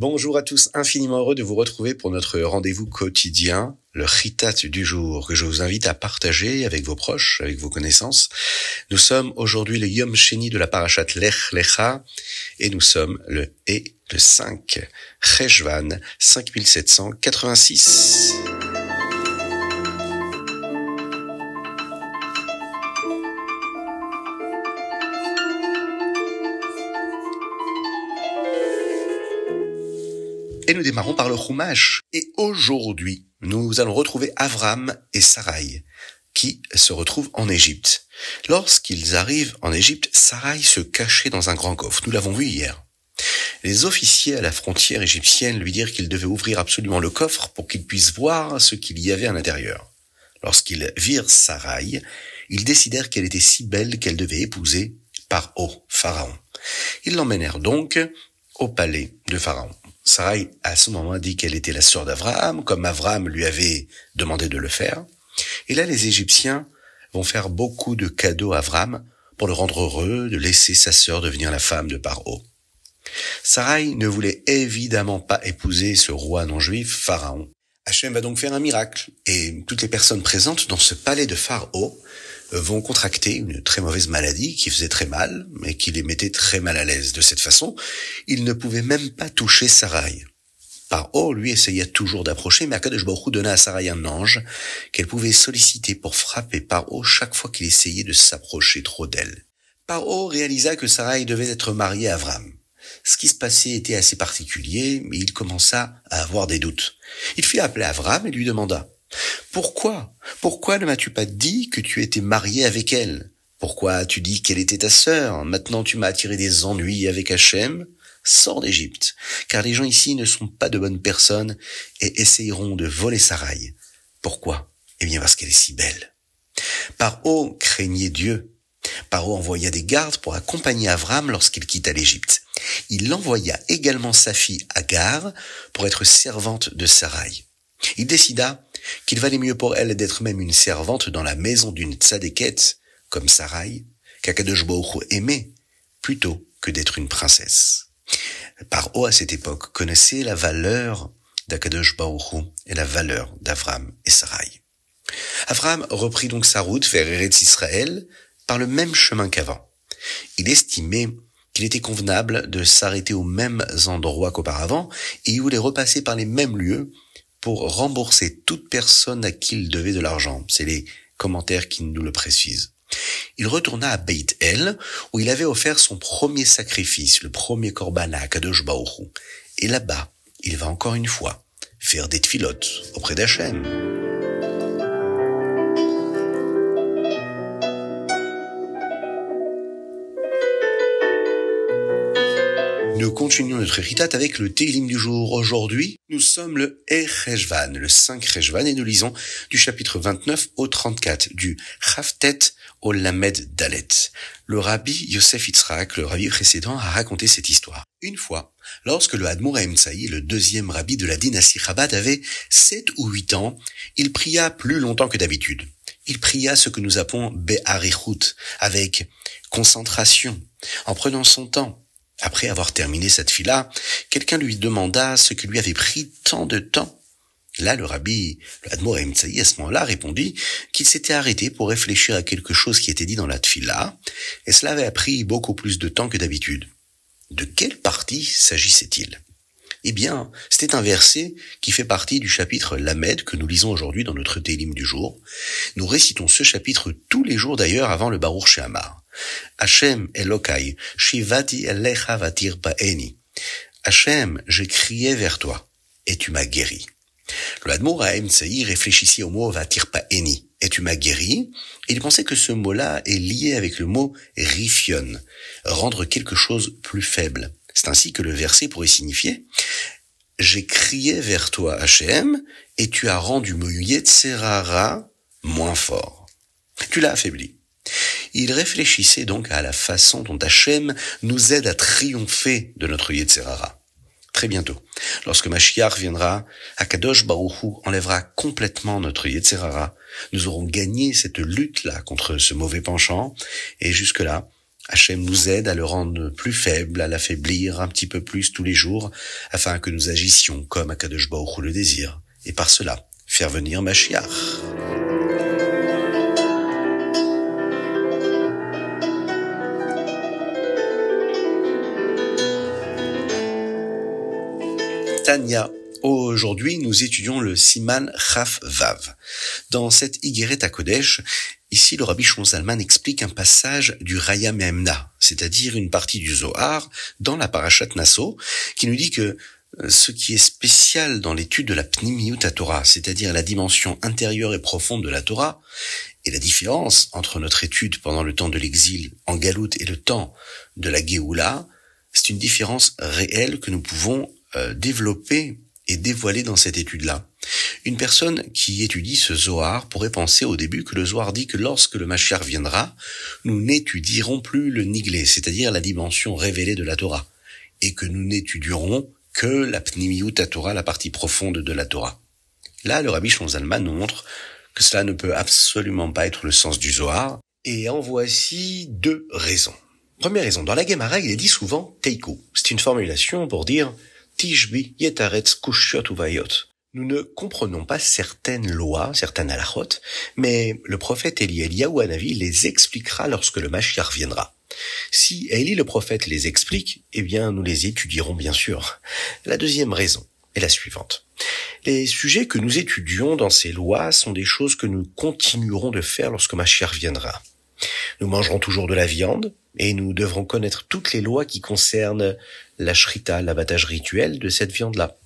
Bonjour à tous, infiniment heureux de vous retrouver pour notre rendez-vous quotidien, le Chitat du jour, que je vous invite à partager avec vos proches, avec vos connaissances. Nous sommes aujourd'hui le Yom Sheni de la Parashat Lech Lecha, et nous sommes le 5 Cheshvan 5786. Et nous démarrons par le Chumash. Et aujourd'hui, nous allons retrouver Avram et Sarai, qui se retrouvent en Égypte. Lorsqu'ils arrivent en Égypte, Sarai se cachait dans un grand coffre. Nous l'avons vu hier. Les officiers à la frontière égyptienne lui dirent qu'il devait ouvrir absolument le coffre pour qu'ils puissent voir ce qu'il y avait à l'intérieur. Lorsqu'ils virent Sarai, ils décidèrent qu'elle était si belle qu'elle devait épouser Paro, Pharaon. Ils l'emmenèrent donc au palais de Pharaon. Sarai, à ce moment, dit qu'elle était la sœur d'Abraham, comme Abraham lui avait demandé de le faire. Et là, les Égyptiens vont faire beaucoup de cadeaux à Abraham pour le rendre heureux de laisser sa sœur devenir la femme de Paro. Sarai ne voulait évidemment pas épouser ce roi non-juif, Pharaon. Hachem va donc faire un miracle, et toutes les personnes présentes dans ce palais de Pharaon vont contracter une très mauvaise maladie qui faisait très mal, mais qui les mettait très mal à l'aise. De cette façon, ils ne pouvaient même pas toucher Sarai. Paro, lui, essayait toujours d'approcher, mais Akadosh Baruch Hu donna à Sarai un ange qu'elle pouvait solliciter pour frapper Paro chaque fois qu'il essayait de s'approcher trop d'elle. Paro réalisa que Sarai devait être mariée à Avram. Ce qui se passait était assez particulier, mais il commença à avoir des doutes. Il fit appeler Avram et lui demanda: « Pourquoi ne m'as-tu pas dit que tu étais marié avec elle? Pourquoi as-tu dit qu'elle était ta sœur? Maintenant tu m'as attiré des ennuis avec Hachem. Sors d'Égypte, car les gens ici ne sont pas de bonnes personnes et essayeront de voler Sarai. Pourquoi? Eh bien parce qu'elle est si belle. » Paro craignait Dieu. Paro envoya des gardes pour accompagner Avram lorsqu'il quitta l'Égypte. Il envoya également sa fille Agar pour être servante de Sarai. Il décida qu'il valait mieux pour elle d'être même une servante dans la maison d'une tzadékette, comme Sarai, qu'Akadosh Baruch Hu aimait, plutôt que d'être une princesse. Paro, à cette époque, connaissait la valeur d'Akadosh Baruch Hu et la valeur d'Avram et Sarai. Avram reprit donc sa route vers Eretz Israël par le même chemin qu'avant. Il estimait qu'il était convenable de s'arrêter aux mêmes endroits qu'auparavant et il voulait repasser par les mêmes lieux pour rembourser toute personne à qui il devait de l'argent. C'est les commentaires qui nous le précisent. Il retourna à Beit El, où il avait offert son premier sacrifice, le premier korban à Akadosh Baruch Hu. Et là-bas, il va encore une fois faire des tfilotes auprès d'Hachem. Nous continuons notre Chitat avec le Télim du jour. Aujourd'hui, nous sommes le Cheshvan, le 5 Cheshvan, et nous lisons du chapitre 29 au 34, du Chavtet au Lamed Dalet. Le rabbi Yosef Yitzhak, le rabbi précédent, a raconté cette histoire. Une fois, lorsque le Hadmour Haïm-Tsaï, le deuxième rabbi de la dynastie Chabad, avait 7 ou 8 ans, il pria plus longtemps que d'habitude. Il pria ce que nous appelons Be'arichut, avec concentration, en prenant son temps. Après avoir terminé cette fila, quelqu'un lui demanda ce qui lui avait pris tant de temps. Là, le rabbi, le Hadmour Haïm-Tsaï, à ce moment-là, répondit qu'il s'était arrêté pour réfléchir à quelque chose qui était dit dans la tfila, et cela avait pris beaucoup plus de temps que d'habitude. De quelle partie s'agissait-il? Eh bien, c'était un verset qui fait partie du chapitre Lamed que nous lisons aujourd'hui dans notre Télim du jour. Nous récitons ce chapitre tous les jours d'ailleurs avant le Baruch She'amar. Hachem Elokai, Shivati Elecha Vatir Pa'eni. Hachem, j'ai crié vers toi, et tu m'as guéri. Le Hadmour Haïm-Tsaï réfléchissait au mot Vatir Pa'eni, et tu m'as guéri, et il pensait que ce mot-là est lié avec le mot Rifion, rendre quelque chose plus faible. C'est ainsi que le verset pourrait signifier: j'ai crié vers toi, Hachem, et tu as rendu mon Yetzerara moins fort. Tu l'as affaibli. Il réfléchissait donc à la façon dont Hachem nous aide à triompher de notre Yetzerara. Très bientôt, lorsque Mashiach viendra, Akadosh Baruch Hu enlèvera complètement notre Yetzerara. Nous aurons gagné cette lutte-là contre ce mauvais penchant, et jusque-là, Hachem nous aide à le rendre plus faible, à l'affaiblir un petit peu plus tous les jours, afin que nous agissions comme Akadosh Baruch Hu le désire, et par cela, faire venir Mashiach. Tania. Aujourd'hui, nous étudions le Siman Chaf Vav. Dans cette Igeret HaKodesh, ici le Rabbi Shlomo Zalman explique un passage du Raya Me'emna, c'est-à-dire une partie du Zohar dans la Parashat Naso, qui nous dit que ce qui est spécial dans l'étude de la Pnimiyut HaTorah, c'est-à-dire la dimension intérieure et profonde de la Torah, et la différence entre notre étude pendant le temps de l'exil en Galout et le temps de la Géoula, c'est une différence réelle que nous pouvons développer et dévoilé dans cette étude-là. Une personne qui étudie ce Zohar pourrait penser au début que le Zohar dit que lorsque le Mashiach viendra, nous n'étudierons plus le Niglé, c'est-à-dire la dimension révélée de la Torah, et que nous n'étudierons que la Pnimiyut HaTorah, la partie profonde de la Torah. Là, le Rabbi Shlomo Zalman nous montre que cela ne peut absolument pas être le sens du Zohar, et en voici deux raisons. Première raison, dans la Gemara, il est dit souvent « Teiku ». C'est une formulation pour dire Tishbi yetaretz kushiot uvayot. Nous ne comprenons pas certaines lois, certaines halachot, mais le prophète Eliyahu Hanavi les expliquera lorsque le Mashiach viendra. Si Élie le prophète les explique, eh bien nous les étudierons bien sûr. La deuxième raison est la suivante. Les sujets que nous étudions dans ces lois sont des choses que nous continuerons de faire lorsque Mashiach viendra. Nous mangerons toujours de la viande, et nous devrons connaître toutes les lois qui concernent la shrita, l'abattage rituel de cette viande-là.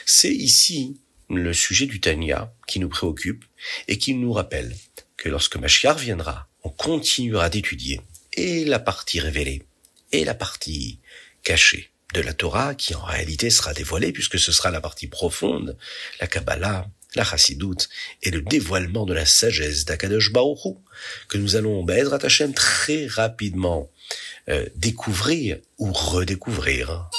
C'est ici le sujet du Tanya qui nous préoccupe et qui nous rappelle que lorsque Mashiach viendra, on continuera d'étudier et la partie révélée et la partie cachée de la Torah qui en réalité sera dévoilée puisque ce sera la partie profonde, la Kabbalah, la Chassidoute et le dévoilement de la sagesse d'Akadosh Baruch Hu, que nous allons, Be'ezrat Hashem, très rapidement découvrir ou redécouvrir.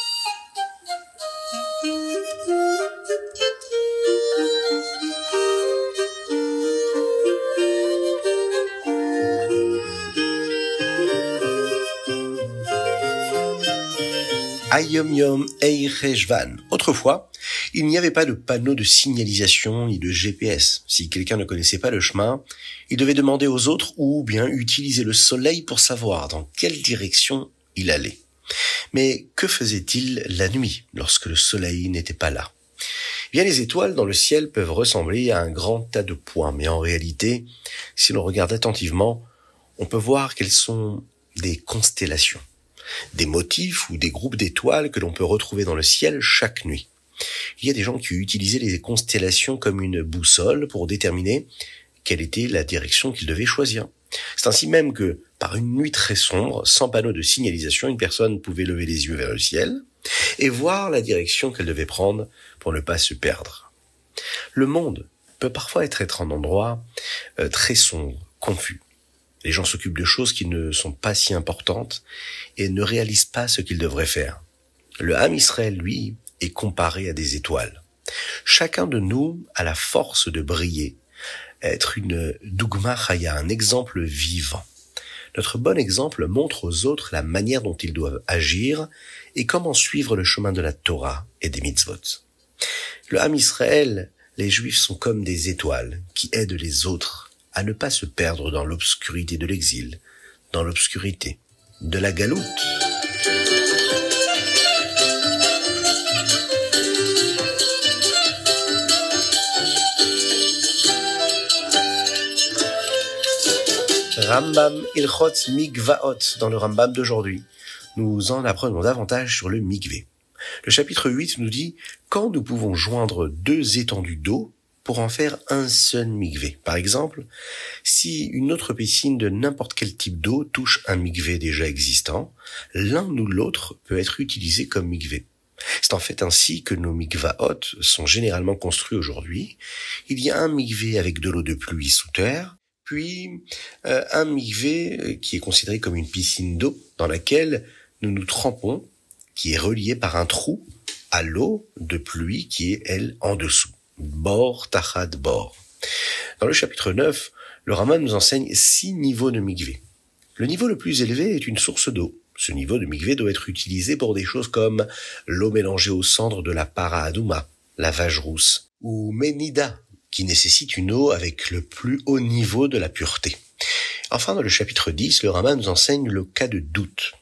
Ayom Yom Ei Cheshvan. Autrefois, il n'y avait pas de panneau de signalisation ni de GPS. Si quelqu'un ne connaissait pas le chemin, il devait demander aux autres ou bien utiliser le soleil pour savoir dans quelle direction il allait. Mais que faisait-il la nuit lorsque le soleil n'était pas là ? Bien, les étoiles dans le ciel peuvent ressembler à un grand tas de points, mais en réalité, si l'on regarde attentivement, on peut voir qu'elles sont des constellations. Des motifs ou des groupes d'étoiles que l'on peut retrouver dans le ciel chaque nuit. Il y a des gens qui utilisaient les constellations comme une boussole pour déterminer quelle était la direction qu'ils devaient choisir. C'est ainsi même que, par une nuit très sombre, sans panneau de signalisation, une personne pouvait lever les yeux vers le ciel et voir la direction qu'elle devait prendre pour ne pas se perdre. Le monde peut parfois être un endroit très sombre, confus. Les gens s'occupent de choses qui ne sont pas si importantes et ne réalisent pas ce qu'ils devraient faire. Le Ham Israël, lui, est comparé à des étoiles. Chacun de nous a la force de briller, être une Dougma Chaya, un exemple vivant. Notre bon exemple montre aux autres la manière dont ils doivent agir et comment suivre le chemin de la Torah et des mitzvot. Le Ham Israël, les Juifs sont comme des étoiles qui aident les autres à ne pas se perdre dans l'obscurité de l'exil, dans l'obscurité de la galoute. Rambam Ilchot Mikvaot, dans le Rambam d'aujourd'hui. Nous en apprenons davantage sur le mikvé. Le chapitre 8 nous dit quand nous pouvons joindre deux étendues d'eau pour en faire un seul mikvé. Par exemple, si une autre piscine de n'importe quel type d'eau touche un mikvé déjà existant, l'un ou l'autre peut être utilisé comme mikvé. C'est en fait ainsi que nos mikvaot sont généralement construits aujourd'hui. Il y a un mikvé avec de l'eau de pluie sous terre, puis un mikvé qui est considéré comme une piscine d'eau dans laquelle nous nous trempons, qui est relié par un trou à l'eau de pluie qui est, elle, en dessous. Bor, tachad, bor. Dans le chapitre 9, le Rambam nous enseigne 6 niveaux de mikvé. Le niveau le plus élevé est une source d'eau. Ce niveau de mikvé doit être utilisé pour des choses comme l'eau mélangée aux cendres de la para adouma, la vache rousse, ou menida, qui nécessite une eau avec le plus haut niveau de la pureté. Enfin, dans le chapitre 10, le Rama nous enseigne le cas de doute.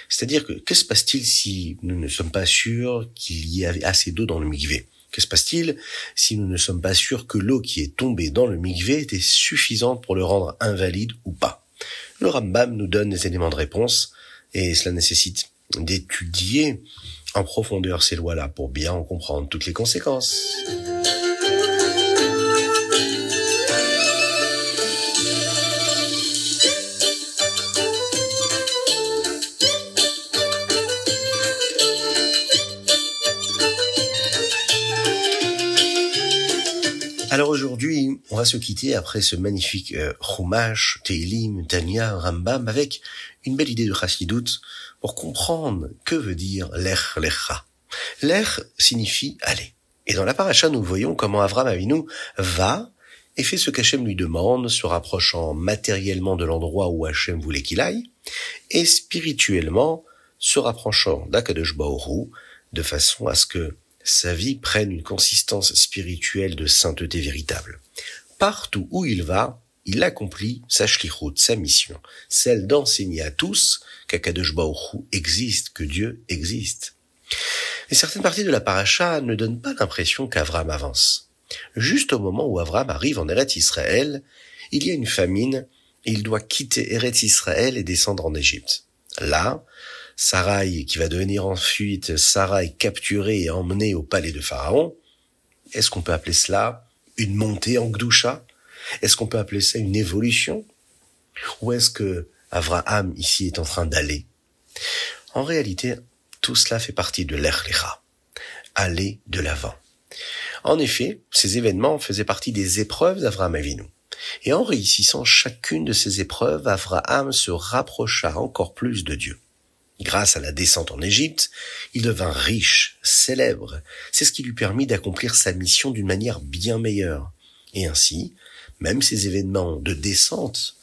C'est-à-dire que se passe-t-il si nous ne sommes pas sûrs qu'il y avait assez d'eau dans le mikvé? Que se passe-t-il si nous ne sommes pas sûrs que l'eau qui est tombée dans le mikvé était suffisante pour le rendre invalide ou pas? Le Rambam nous donne des éléments de réponse et cela nécessite d'étudier en profondeur ces lois-là pour bien en comprendre toutes les conséquences. Alors aujourd'hui, on va se quitter après ce magnifique Chumash, Teilim, Tanya, Rambam, avec une belle idée de Chassidut pour comprendre que veut dire Lech Lecha. Lech signifie aller. Et dans la paracha, nous voyons comment Avram Avinu va et fait ce qu'Hachem lui demande, se rapprochant matériellement de l'endroit où Hachem voulait qu'il aille, et spirituellement se rapprochant d'Akadosh Baruch Hu, de façon à ce que sa vie prenne une consistance spirituelle de sainteté véritable. Partout où il va, il accomplit sa shlichut, sa mission, celle d'enseigner à tous qu'Akadosh Baruch Hu existe, que Dieu existe. Et certaines parties de la paracha ne donnent pas l'impression qu'Avram avance. Juste au moment où Avram arrive en Eretz Israël, il y a une famine et il doit quitter Eretz Israël et descendre en Égypte. Là, Sarai, qui va devenir ensuite Sarai, capturée et emmenée au palais de Pharaon, est-ce qu'on peut appeler cela une montée en Gdusha? Est-ce qu'on peut appeler ça une évolution? Ou est-ce que Avraham ici est en train d'aller? En réalité, tout cela fait partie de l'Ech Lecha, aller de l'avant. En effet, ces événements faisaient partie des épreuves d'Avraham Avinu. Et en réussissant chacune de ces épreuves, Avraham se rapprocha encore plus de Dieu. Grâce à la descente en Égypte, il devint riche, célèbre. C'est ce qui lui permit d'accomplir sa mission d'une manière bien meilleure. Et ainsi, même ces événements de descente,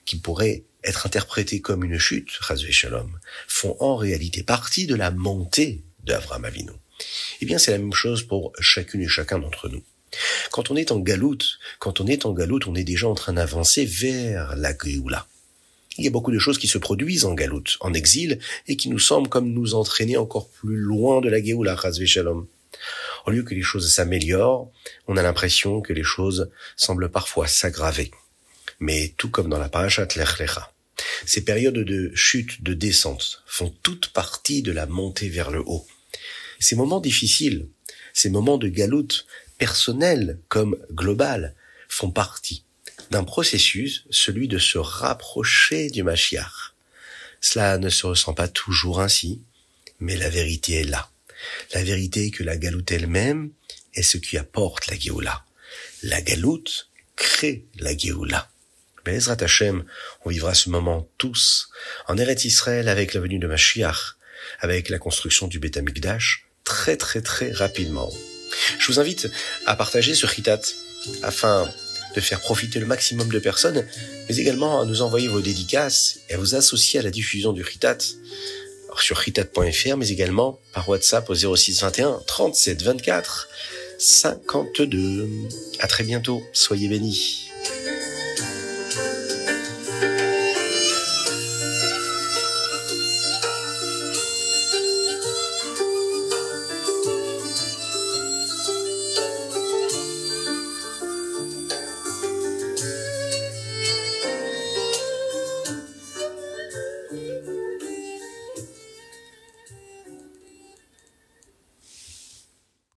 qui pourraient être interprétés comme une chute, Chas Shalom, font en réalité partie de la montée d'Avraham Avinu. Eh bien, c'est la même chose pour chacune et chacun d'entre nous. Quand on est en galoute, on est déjà en train d'avancer vers la Géoula. Il y a beaucoup de choses qui se produisent en galoute, en exil, et qui nous semblent comme nous entraîner encore plus loin de la Géoula, Chas Shalom. Au lieu que les choses s'améliorent, on a l'impression que les choses semblent parfois s'aggraver. Mais tout comme dans la parashat Lech Lecha, ces périodes de chute, de descente, font toute partie de la montée vers le haut. Ces moments difficiles, ces moments de galoute, personnels comme global, font partie d'un processus, celui de se rapprocher du Mashiach. Cela ne se ressent pas toujours ainsi, mais la vérité est là. La vérité est que la galoute elle-même est ce qui apporte la Géoula. La galoute crée la Géoula. Be'ezrat Hashem, on vivra ce moment tous en Eretz Israël avec la venue de Mashiach, avec la construction du Beth Amikdash, très très très rapidement. Je vous invite à partager ce chitat afin de faire profiter le maximum de personnes, mais également à nous envoyer vos dédicaces et à vous associer à la diffusion du chitat sur chitat.fr, mais également par WhatsApp au 06 21 37 24 52. À très bientôt, soyez bénis.